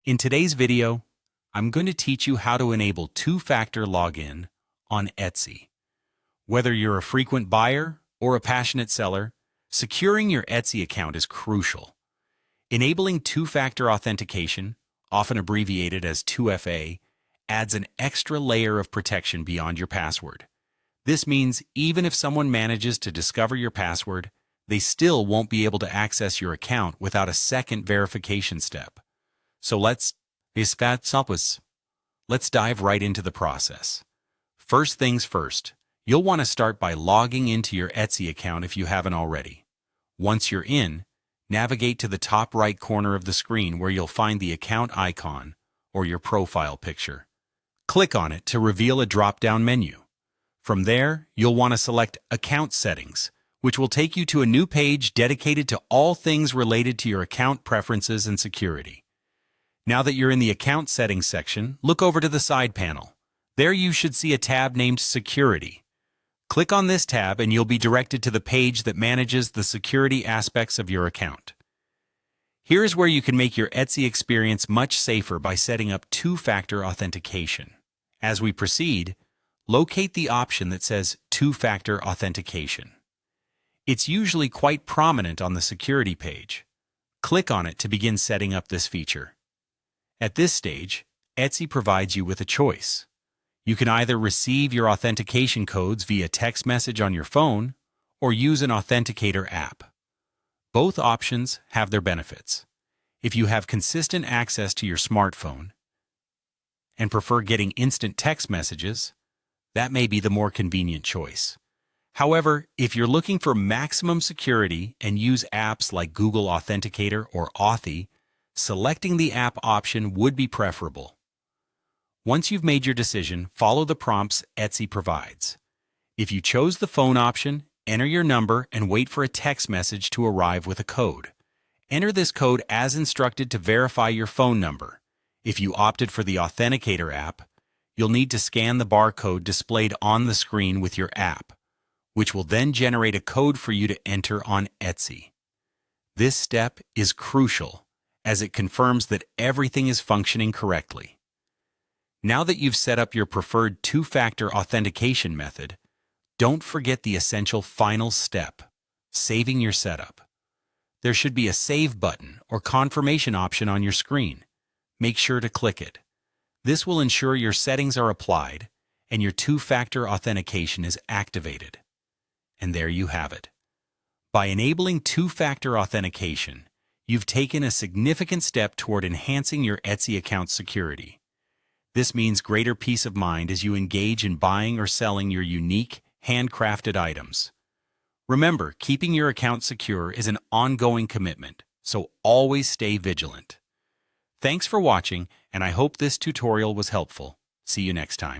In today's video, I'm going to teach you how to enable two-factor login on Etsy. Whether you're a frequent buyer or a passionate seller, securing your Etsy account is crucial. Enabling two-factor authentication, often abbreviated as 2FA, adds an extra layer of protection beyond your password. This means even if someone manages to discover your password, they still won't be able to access your account without a second verification step. So let's dive right into the process. First things first, you'll want to start by logging into your Etsy account if you haven't already. Once you're in, navigate to the top right corner of the screen where you'll find the account icon or your profile picture. Click on it to reveal a drop-down menu. From there, you'll want to select Account Settings, which will take you to a new page dedicated to all things related to your account preferences and security. Now that you're in the Account Settings section, look over to the side panel. There you should see a tab named Security. Click on this tab and you'll be directed to the page that manages the security aspects of your account. Here's where you can make your Etsy experience much safer by setting up two-factor authentication. As we proceed, locate the option that says Two-Factor Authentication. It's usually quite prominent on the security page. Click on it to begin setting up this feature. At this stage, Etsy provides you with a choice. You can either receive your authentication codes via text message on your phone or use an authenticator app. Both options have their benefits. If you have consistent access to your smartphone and prefer getting instant text messages, that may be the more convenient choice. However, if you're looking for maximum security and use apps like Google Authenticator or Authy, selecting the app option would be preferable. Once you've made your decision, follow the prompts Etsy provides. If you chose the phone option, enter your number and wait for a text message to arrive with a code. Enter this code as instructed to verify your phone number. If you opted for the Authenticator app, you'll need to scan the barcode displayed on the screen with your app, which will then generate a code for you to enter on Etsy. This step is crucial, as it confirms that everything is functioning correctly. Now that you've set up your preferred two-factor authentication method, don't forget the essential final step, saving your setup. There should be a Save button or confirmation option on your screen. Make sure to click it. This will ensure your settings are applied and your two-factor authentication is activated. And there you have it. By enabling two-factor authentication, you've taken a significant step toward enhancing your Etsy account security. This means greater peace of mind as you engage in buying or selling your unique, handcrafted items. Remember, keeping your account secure is an ongoing commitment, so always stay vigilant. Thanks for watching, and I hope this tutorial was helpful. See you next time.